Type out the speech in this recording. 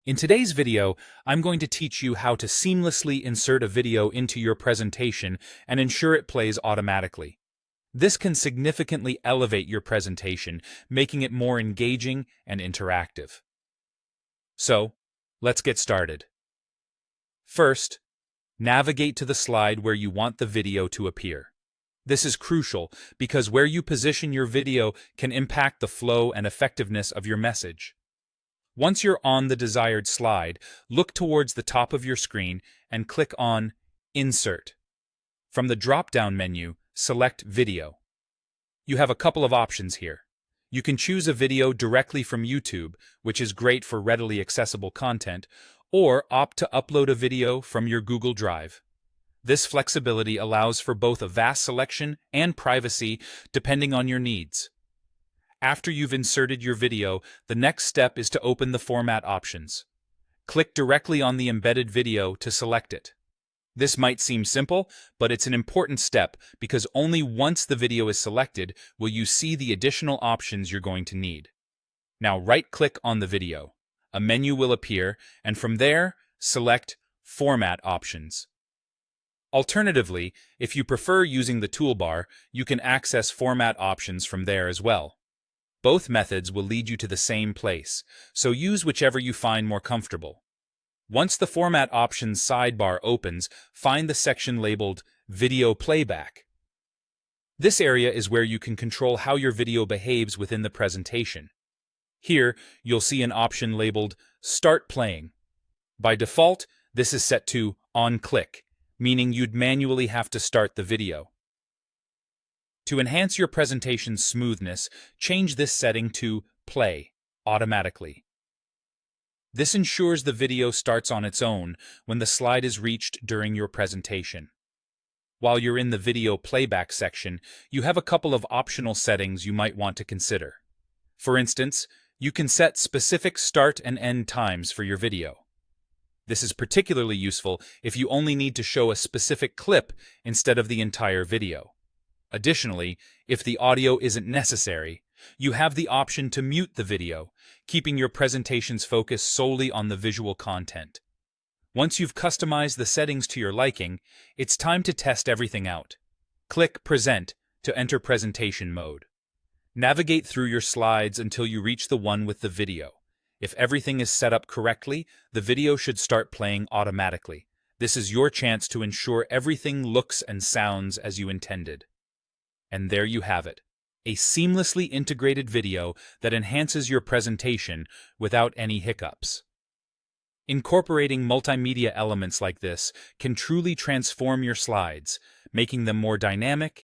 In today's video, I'm going to teach you how to seamlessly insert a video into your presentation and ensure it plays automatically. This can significantly elevate your presentation, making it more engaging and interactive. So, let's get started. First, navigate to the slide where you want the video to appear. This is crucial because where you position your video can impact the flow and effectiveness of your message. Once you're on the desired slide, look towards the top of your screen and click on Insert. From the drop-down menu, select Video. You have a couple of options here. You can choose a video directly from YouTube, which is great for readily accessible content, or opt to upload a video from your Google Drive. This flexibility allows for both a vast selection and privacy depending on your needs. After you've inserted your video, the next step is to open the format options. Click directly on the embedded video to select it. This might seem simple, but it's an important step because only once the video is selected will you see the additional options you're going to need. Now right-click on the video. A menu will appear, and from there, select Format Options. Alternatively, if you prefer using the toolbar, you can access format options from there as well. Both methods will lead you to the same place, so use whichever you find more comfortable. Once the Format Options sidebar opens, find the section labeled Video Playback. This area is where you can control how your video behaves within the presentation. Here, you'll see an option labeled Start Playing. By default, this is set to On Click, meaning you'd manually have to start the video. To enhance your presentation's smoothness, change this setting to Play automatically. This ensures the video starts on its own when the slide is reached during your presentation. While you're in the video playback section, you have a couple of optional settings you might want to consider. For instance, you can set specific start and end times for your video. This is particularly useful if you only need to show a specific clip instead of the entire video. Additionally, if the audio isn't necessary, you have the option to mute the video, keeping your presentation's focus solely on the visual content. Once you've customized the settings to your liking, it's time to test everything out. Click Present to enter presentation mode. Navigate through your slides until you reach the one with the video. If everything is set up correctly, the video should start playing automatically. This is your chance to ensure everything looks and sounds as you intended. And there you have it, a seamlessly integrated video that enhances your presentation without any hiccups. Incorporating multimedia elements like this can truly transform your slides, making them more dynamic